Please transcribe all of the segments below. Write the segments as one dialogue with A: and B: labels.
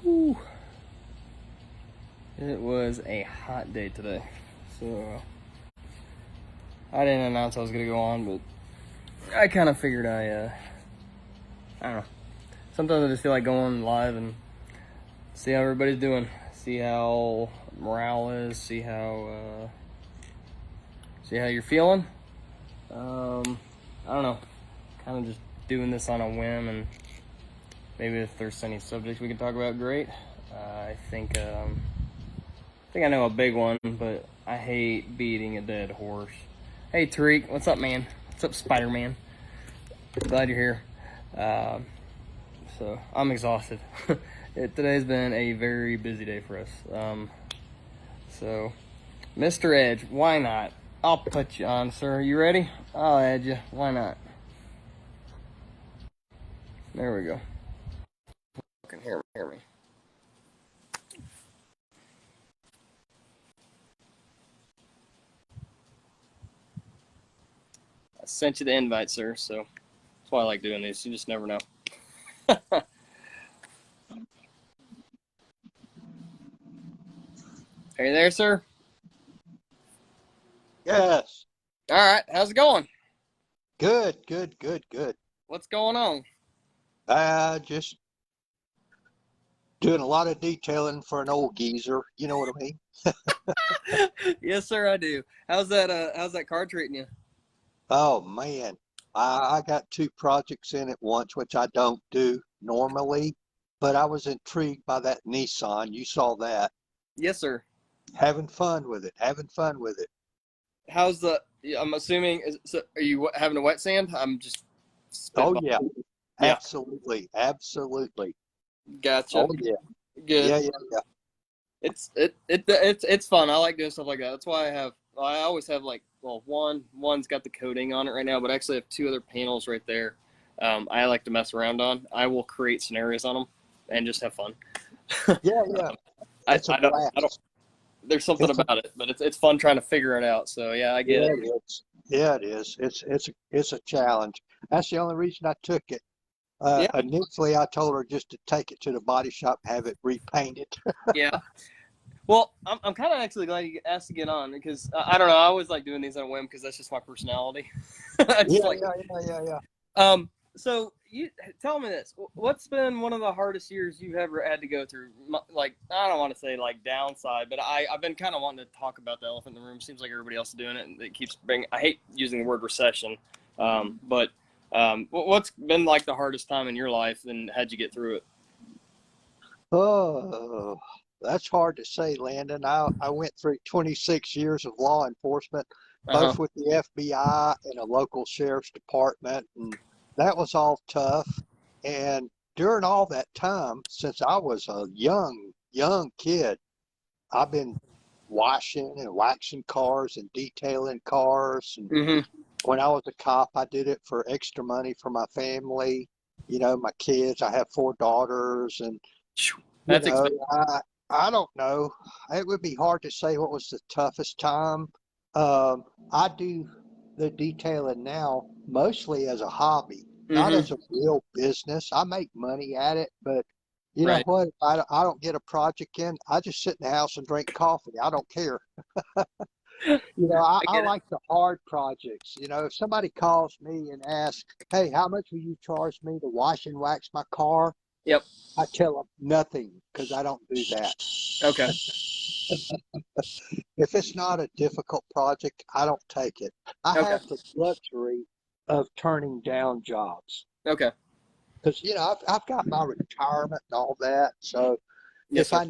A: Whew. It was a hot day today, so I didn't announce I was gonna go on, but I kind of figured I don't know. Sometimes I just feel like going live and see how everybody's doing, see how morale is, see how you're feeling. I don't know, kind of just doing this on a whim, and maybe if there's any subjects we can talk about, great. I think I know a big one, but I hate beating a dead horse. Hey Tariq, what's up, man? What's up, Spider-Man? Glad you're here. So I'm exhausted. Today's been a very busy day for us. So Mr. Edge, why not? I'll put you on, sir. You ready? I'll add you. Why not? There we go. You can hear me. I sent you the invite, sir, so that's why I like doing these. You just never know. Are you there, sir?
B: Yes.
A: All right. How's it going?
B: Good.
A: What's going on?
B: Just doing a lot of detailing for an old geezer. You know what I mean?
A: Yes, sir, I do. How's that car treating you?
B: Oh man, I got two projects in at once, which I don't do normally, but I was intrigued by that Nissan. You saw that.
A: Yes, sir.
B: Having fun with it.
A: How's the? I'm assuming. Are you having a wet sand? I'm just
B: Oh
A: spitballing.
B: yeah,
A: Yeah.
B: absolutely.
A: Gotcha.
B: Oh yeah,
A: Good.
B: yeah.
A: It's fun. I like doing stuff like that. That's why I always have like, well, one's got the coating on it right now, but I actually have two other panels right there. I like to mess around on. I will create scenarios on them and just have fun.
B: Yeah.
A: I,
B: It's a
A: I don't.
B: blast.
A: There's something
B: It's a
A: about it, but it's fun trying to figure it out. So yeah, I get
B: Yeah,
A: it.
B: it is. Yeah, it is. It's a challenge. That's the only reason I took it.
A: Yeah,
B: Initially, I told her just to take it to the body shop, have it repainted.
A: yeah. Well, I'm kind of actually glad you asked to get on because I don't know. I always like doing these on a whim because that's just my personality. I just
B: Yeah,
A: like.
B: yeah.
A: So you tell me this: what's been one of the hardest years you've ever had to go through? Like, I don't want to say like downside, but I've been kind of wanting to talk about the elephant in the room. Seems like everybody else is doing it, and it keeps bringing. I hate using the word recession, but what's been like the hardest time in your life, and how'd you get through it?
B: Oh, that's hard to say, Landon. I went through 26 years of law enforcement,
A: Uh huh.
B: both with the FBI and a local sheriff's department, and that was all tough. And during all that time, since I was a young kid, I've been washing and waxing cars and detailing cars. And
A: Mm-hmm.
B: when I was a cop, I did it for extra money for my family, my kids. I have four daughters, and you
A: That's
B: know,
A: expensive.
B: I don't know. It would be hard to say what was the toughest time. I do the detailing now mostly as a hobby, not
A: Mm-hmm.
B: as a real business. I make money at it, but you know
A: Right.
B: what? I don't get a project in. I just sit in the house and drink coffee. I don't care.
A: I
B: I
A: get it.
B: like the hard projects. If somebody calls me and asks, hey, how much will you charge me to wash and wax my car?
A: Yep.
B: I tell them nothing because I don't do that.
A: Okay.
B: If it's not a difficult project, I don't take it. I
A: Okay.
B: have the luxury of turning down jobs
A: Okay.
B: because I've got my retirement and all that. So
A: Yes,
B: if
A: sir.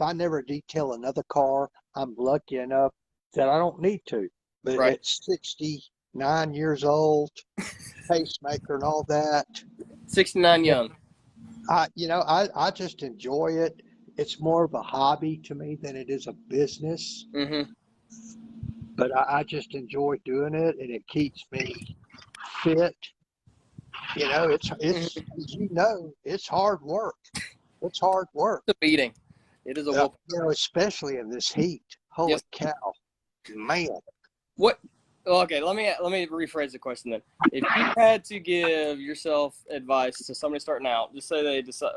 B: I never detail another car, I'm lucky enough that I don't need to. But
A: Right.
B: at 69 years old, pacemaker and all that,
A: 69 young.
B: I just enjoy it. It's more of a hobby to me than it is a business.
A: Mm-hmm.
B: But I just enjoy doing it, and it keeps me fit.
A: Mm-hmm.
B: It's it's hard work. It's hard work.
A: It's a beating. It is a whoop.
B: Especially in this heat. Holy
A: Yes.
B: cow, man!
A: What? Well, okay, let me rephrase the question then. If you had to give yourself advice to somebody starting out, just say they decide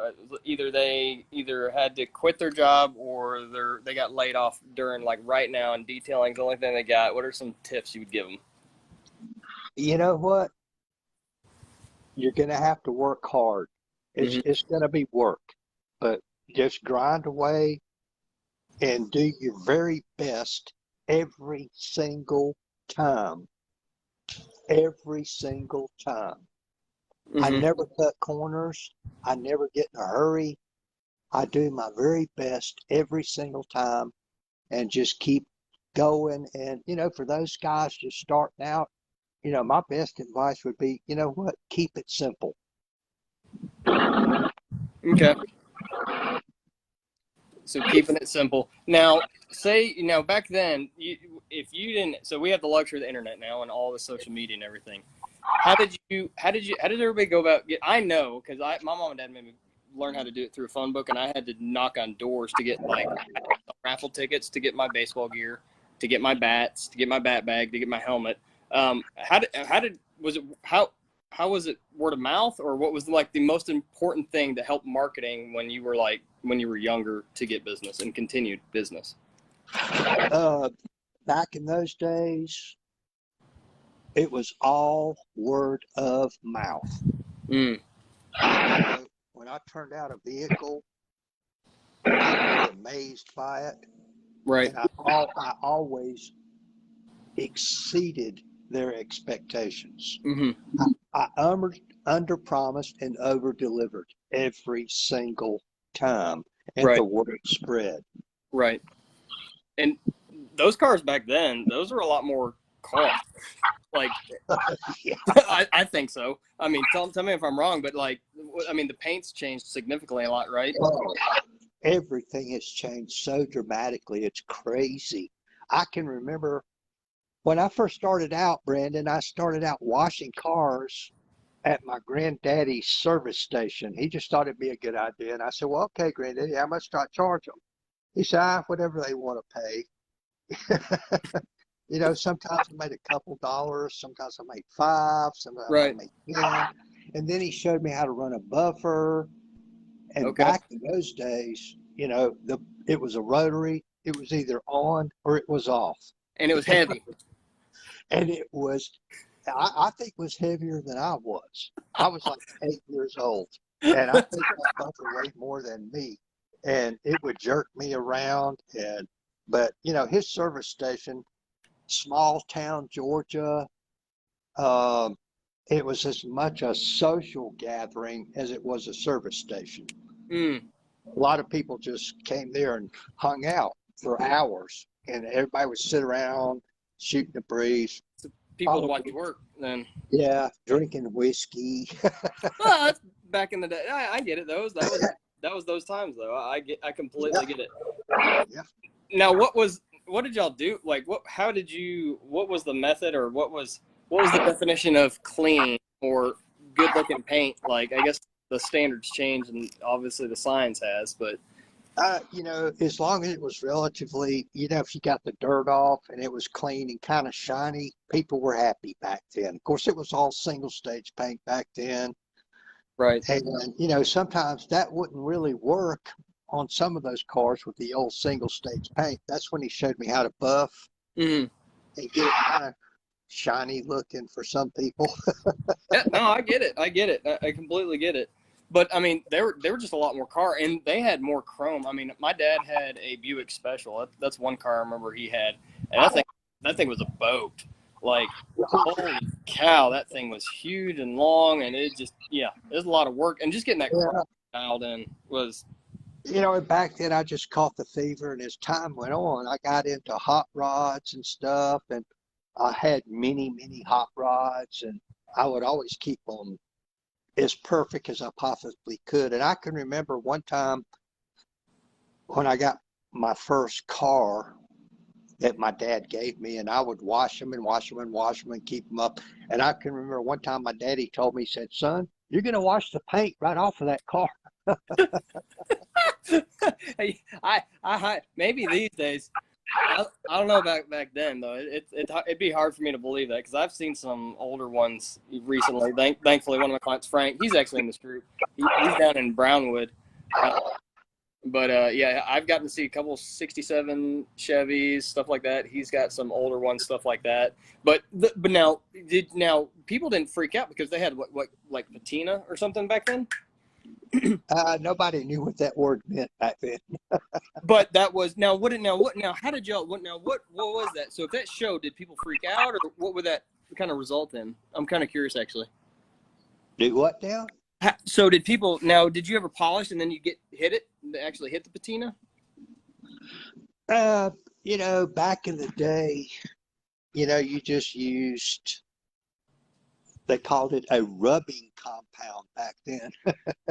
A: either had to quit their job or they got laid off during like right now and detailing the only thing they got. What are some tips you would give them?
B: You know what? You're going to have to work hard.
A: Hmm.
B: It's going to be work, but just grind away and do your very best every single time. Every single time. I
A: Hmm.
B: never cut corners. I never get in a hurry. I do my very best every single time and just keep going. And, for those guys just starting out, my best advice would be, you know what? Keep it simple.
A: Okay. So keeping it simple. Now, back then, if you didn't, so we have the luxury of the internet now and all the social media and everything. How did everybody go about I know because my mom and dad made me learn how to do it through a phone book, and I had to knock on doors to get like raffle tickets, to get my baseball gear, to get my bats, to get my bat bag, to get my helmet. How was it word of mouth, or what was like the most important thing to help marketing when you were younger to get business and continued business?
B: Uh, Back in those days, it was all word of mouth.
A: Mm,
B: When I turned out a vehicle, people were amazed by it,
A: right.
B: and I always exceeded their expectations.
A: Hmm.
B: I under promised and over delivered every single time, and the
A: Right.
B: word spread.
A: Right. And those cars back then, those were a lot more cost. Like,
B: Yeah.
A: I think so. I mean, tell me if I'm wrong, but like, I mean, the paint's changed significantly a lot, right?
B: Oh, everything has changed so dramatically. It's crazy. I can remember when I first started out, Brandon, I started out washing cars at my granddaddy's service station. He just thought it'd be a good idea. And I said, well, okay, granddaddy, how much do I charge them? He said, whatever they want to pay. Sometimes I made a couple dollars, sometimes I made five, sometimes I
A: Right.
B: made 10. And then he showed me how to run a buffer. And
A: Okay.
B: back in those days, it was a rotary. It was either on or it was off.
A: And it was heavy.
B: And it was, I think, was heavier than I was. I was like 8 years old, and I think that buffer weighed more than me, and it would jerk me around. But his service station, small town Georgia, um, it was as much a social gathering as it was a service station.
A: Mm.
B: A lot of people just came there and hung out for hours, and everybody would sit around shooting the breeze.
A: So people to watch
B: Probably,
A: you work then.
B: yeah, drinking whiskey.
A: Well, that's back in the day. I get it. That was those times though. I
B: Yeah,
A: completely get it.
B: yeah.
A: Now, what did y'all do? Like, what was the method, or what was the definition of clean or good looking paint? Like, I guess the standards change, and obviously the science has, but
B: As long as it was relatively, if you got the dirt off and it was clean and kind of shiny, people were happy back then. Of course, it was all single stage paint back then.
A: right.
B: And, sometimes that wouldn't really work on some of those cars with the old single stage paint. That's when he showed me how to buff
A: Hmm.
B: and get it kind of shiny looking for some people.
A: Yeah, no, I get it. I get it. I completely get it. But I mean, they were just a lot more car, and they had more chrome. I mean, my dad had a Buick Special. That's one car I remember he had, and that thing was a boat. Like, holy cow, that thing was huge and long, and it was a lot of work. And just getting that chrome
B: Yeah.
A: dialed in was
B: Back then I just caught the fever, and as time went on, I got into hot rods and stuff, and I had many, many hot rods, and I would always keep them as perfect as I possibly could. And I can remember one time when I got my first car that my dad gave me, and I would wash them and wash them and wash them and keep them up. And I can remember one time my daddy told me, he said, son, you're going to wash the paint right off of that car.
A: I maybe these days. I don't know about back then though. It'd be hard for me to believe that because I've seen some older ones recently. Thankfully, one of my clients, Frank, he's actually in this group. He's down in Brownwood, but yeah, I've gotten to see a couple 67 Chevys, stuff like that. He's got some older ones, stuff like that. But now people didn't freak out because they had what like patina or something back then.
B: Nobody knew what that word meant back then.
A: But that was now how did y'all what was that? So if that showed, did people freak out or what would that kind of result in? I'm kind of curious actually.
B: Do what now?
A: So did you ever polish and then you actually hit the patina?
B: Uh, back in the day, you just used, they called it a rubbing compound back then.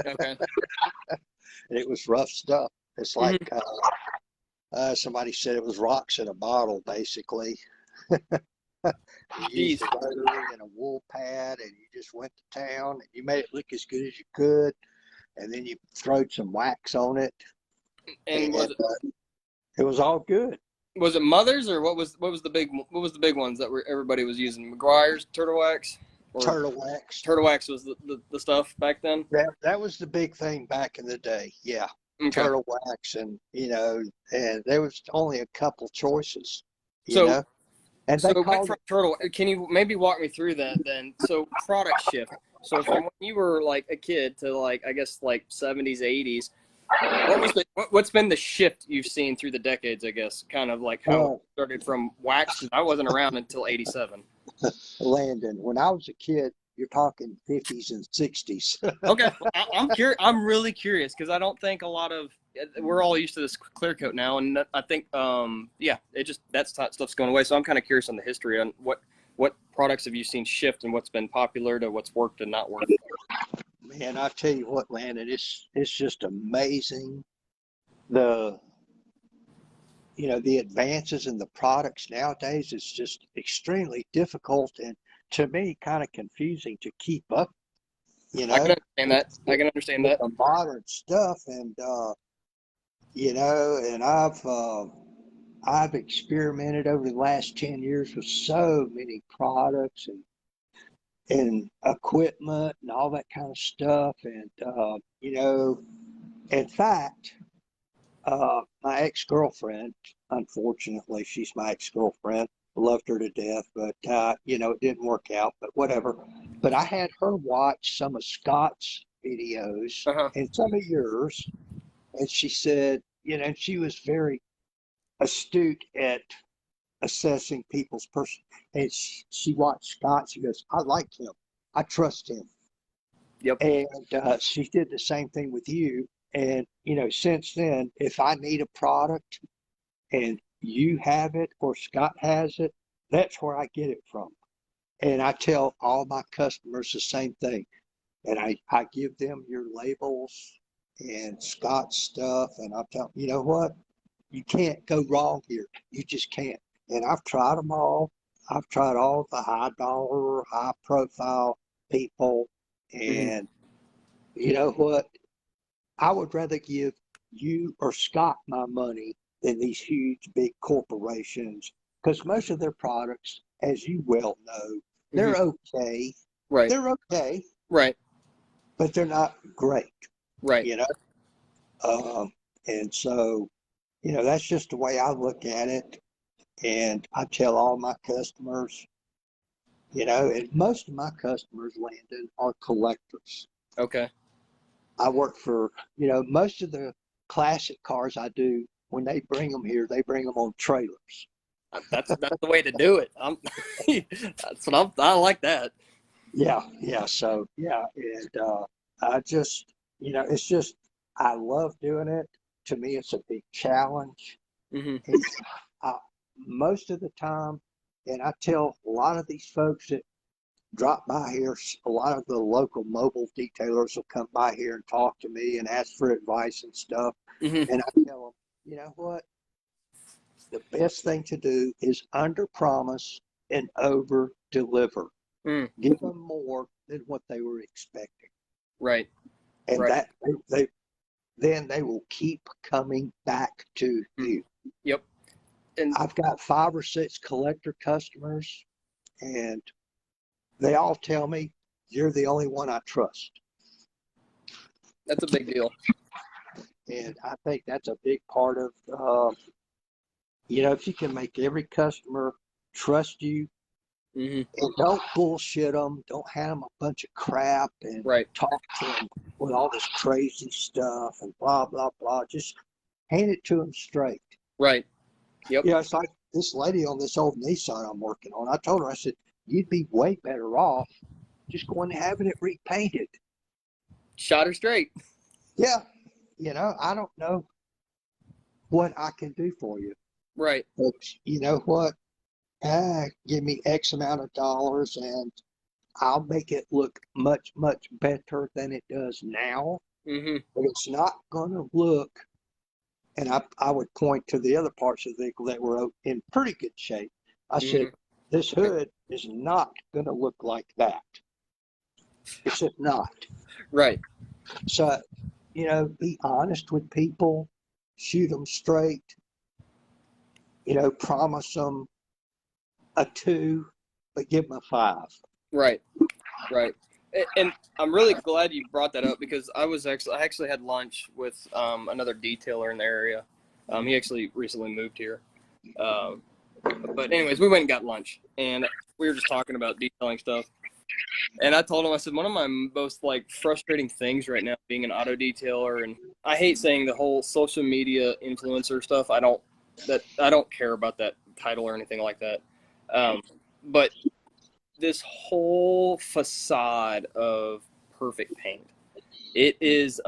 A: Okay.
B: And it was rough stuff. It's like somebody said it was rocks in a bottle, basically. You used a rotary and a wool pad, and you just went to town, and you made it look as good as you could, and then you throwed some wax on it,
A: And
B: it was all good.
A: was it Mothers or what was the big ones that everybody was using? McGuire's Turtle Wax? Or
B: Turtle wax.
A: Turtle Wax was the stuff back then?
B: That was the big thing back in the day. Yeah.
A: Okay.
B: Turtle wax, and and there was only a couple choices,
A: So
B: and they
A: went
B: called
A: from Turtle. Can you maybe walk me through that then? So product shift. So from when you were like a kid to like I guess like 70s, 80s, what's been the shift you've seen through the decades? I guess kind of like how it started from wax. 'Cause I wasn't around until 87.
B: Landon, when I was a kid, you're talking 50s and 60s.
A: Okay, I'm curious. I'm really curious because I don't think a lot of we're all used to this clear coat now, and I think yeah, that stuff's going away. So I'm kind of curious on the history on what products have you seen shift and what's been popular to what's worked and not worked.
B: Man, I tell you what, Landon, it's just amazing the the advances in the products nowadays. Is just extremely difficult and to me kind of confusing to keep up.
A: I can understand that. I can understand
B: With
A: that.
B: the modern stuff, and and I've experimented over the last 10 years with so many products and equipment and all that kind of stuff. And, in fact, my ex-girlfriend, unfortunately, she's my ex-girlfriend, loved her to death, but, it didn't work out, but whatever. But I had her watch some of Scott's videos and some of yours. And she said, and she was very astute at assessing people's person. And she watched Scott. She goes, I like him. I trust him.
A: Yep.
B: And she did the same thing with you. And, since then, if I need a product and you have it or Scott has it, that's where I get it from. And I tell all my customers the same thing. And I give them your labels and Scott's stuff. And I tell them, you know what? You can't go wrong here. You just can't. And I've tried them all. I've tried all the high dollar, high profile people. And you know what? I would rather give you or Scott my money than these huge, big corporations because most of their products, as you well know, they're okay.
A: Right.
B: They're okay.
A: Right.
B: But they're not great.
A: Right.
B: And so, that's just the way I look at it. And I tell all my customers, and most of my customers, Landon, are collectors.
A: Okay.
B: I work for, most of the classic cars I do, when they bring them here, they bring them on trailers.
A: That's the way to do it. I like that.
B: Yeah. So, yeah. And I just, it's just, I love doing it. To me, it's a big challenge. Most of the time, and I tell a lot of these folks that drop by here, a lot of the local mobile detailers will come by here and talk to me and ask for advice and stuff. And I tell them, you know what? The best thing to do is under promise and over deliver. Give them more than what they were expecting.
A: Right.
B: And that then they will keep coming back to you.
A: Yep. And
B: I've got 5 or 6 collector customers, and they all tell me you're the only one I trust.
A: that's a big deal.
B: And I think that's a big part of, if you can make every customer trust you
A: Hmm.
B: and don't bullshit them, don't hand them a bunch of crap and
A: Right.
B: talk to them with all this crazy stuff and blah, blah, blah. Just hand it to them straight.
A: Right. Yep.
B: It's like this lady on this old Nissan I'm working on. I told her, I said, you'd be way better off just going and having it repainted.
A: Shot her straight.
B: Yeah. I don't know what I can do for you.
A: Right.
B: But you know what? Give me X amount of dollars and I'll make it look much, much better than it does now.
A: Hmm.
B: But it's not going to look, and I would point to the other parts of the vehicle that were in pretty good shape. I said, this hood is not going to look like that. It's just not.
A: Right.
B: So, be honest with people, shoot them straight, promise them a 2, but give them a 5.
A: Right. Right. And I'm really glad you brought that up because I actually had lunch with another detailer in the area. He actually recently moved here. But anyways, we went and got lunch, and we were just talking about detailing stuff. And I told him, I said, one of my most frustrating things right now being an auto detailer, and I hate saying the whole social media influencer stuff. I don't care about that title or anything like that. But this whole facade of perfect paint, it's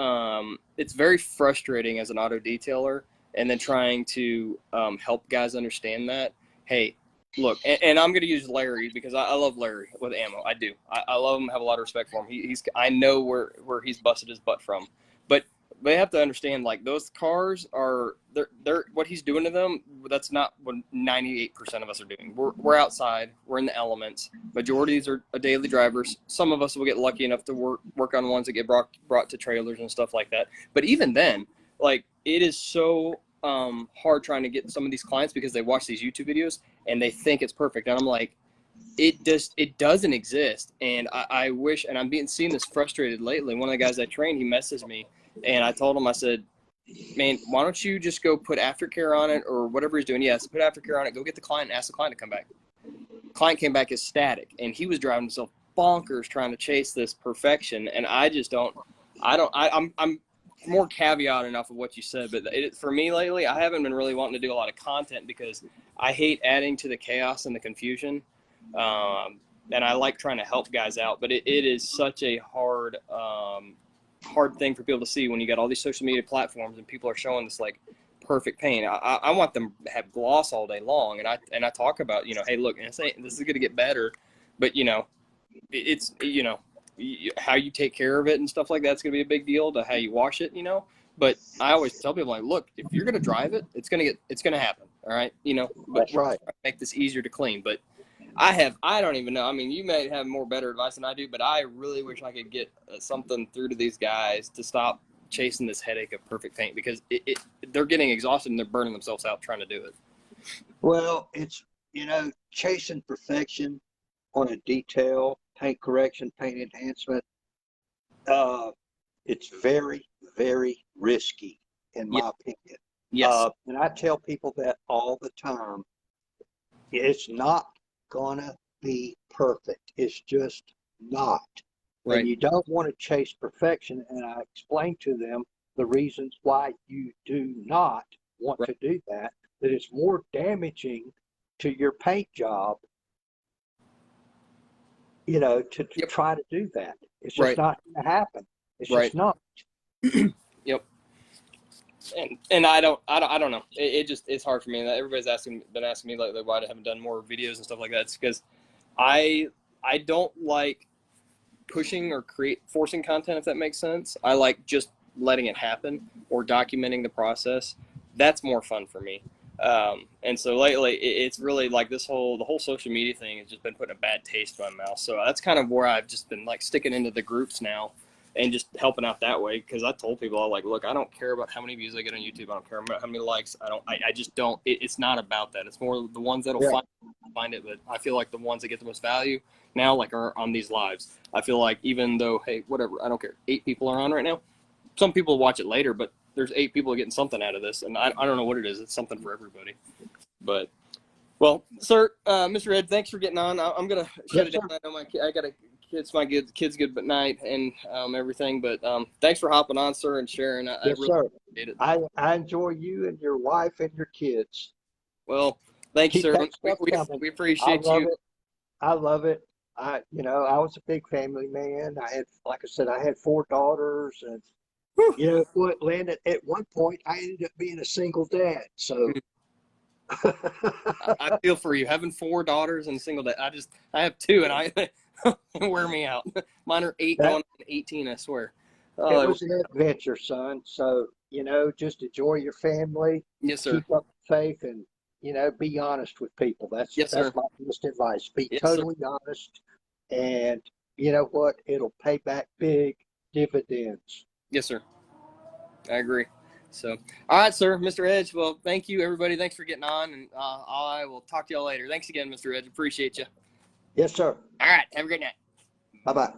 A: very frustrating as an auto detailer, and then trying to help guys understand that, hey, look, and I'm going to use Larry because I love Larry with ammo. I do. I love him, have a lot of respect for him. I know where he's busted his butt from. But they have to understand, those cars are, they're what he's doing to them, that's not what 98% of us are doing. We're outside. We're in the elements. Majority of these are daily drivers. Some of us will get lucky enough to work on ones that get brought to trailers and stuff like that. But even then, it is so hard trying to get some of these clients because they watch these YouTube videos and they think it's perfect. And I'm like, it doesn't exist. And I wish, and I'm seeing this frustrated lately. One of the guys I trained, he messaged me, and I told him, I said, man, why don't you just go put aftercare on it or whatever he's doing? Yes, put aftercare on it. Go get the client and ask the client to come back. Client came back ecstatic, and he was driving himself bonkers trying to chase this perfection. And I just don't. I'm more caveat enough of what you said, but for me lately, I haven't been really wanting to do a lot of content because I hate adding to the chaos and the confusion. And I like trying to help guys out, but it is such a hard thing for people to see when you got all these social media platforms and people are showing this perfect paint. I want them to have gloss all day long, and I talk about, hey, look, and this is going to get better, but it's how you take care of it and stuff like that's going to be a big deal to how you wash it, But I always tell people, look, if you're going to drive it, it's going to happen. All right. But
B: That's right.
A: we're trying to make this easier to clean. But I don't even know. I mean, you may have more better advice than I do, but I really wish I could get something through to these guys to stop chasing this headache of perfect paint because they're getting exhausted and they're burning themselves out trying to do it.
B: Well, it's, chasing perfection on a detail, paint correction, paint enhancement. It's very, very risky, in my opinion.
A: Yes.
B: And I tell people that all the time. It's not gonna be perfect. It's just not.
A: Right.
B: And you don't want to chase perfection. And I explain to them the reasons why you do not want to do that, that it's more damaging to your paint job, to try to do that. It's just not going to happen. It's just not.
A: Yep. And I don't know. It's hard for me. Everybody's been asking me lately why I haven't done more videos and stuff like that. It's because I don't like pushing or forcing content, if that makes sense. I like just letting it happen or documenting the process. That's more fun for me. And so lately, it's really the whole social media thing has just been putting a bad taste in my mouth. So that's kind of where I've just been sticking into the groups now and just helping out that way. Because I told people, I'm like, look, I don't care about how many views I get on YouTube. I don't care about how many likes. I just don't. It's not about that. It's more the ones that'll find it. But I feel like the ones that get the most value now, like, are on these lives. I feel like even though, hey, whatever, I don't care. 8 people are on right now. Some people watch it later, but there's 8 people getting something out of this, and I don't know what it is. It's something for everybody. But, well, sir, Mr. Ed, thanks for getting on. I'm gonna shut it down. I know I gotta kids my kids good night and everything. But thanks for hopping on, sir, and sharing. I really appreciate it.
B: I enjoy you and your wife and your kids.
A: Well, thanks,
B: Keep
A: sir.
B: that stuff coming.
A: We appreciate you.
B: I love it. I was a big family man. Like I said, I had 4 daughters, and you know what, Landon, at one point I ended up being a single dad. So
A: I feel for you having 4 daughters and a single dad. I have 2, and I wear me out. Mine are 8 going on 18, I swear.
B: It was an adventure, son. So, just enjoy your family.
A: Yes, sir.
B: Keep up the faith, and be honest with people. That's my biggest advice. Be totally honest, and you know what? It'll pay back big dividends.
A: Yes, sir. I agree. So, all right, sir, Mr. Edge. Well, thank you, everybody. Thanks for getting on, and I will talk to y'all later. Thanks again, Mr. Edge. Appreciate you.
B: Yes, sir.
A: All right. Have a great night.
B: Bye-bye.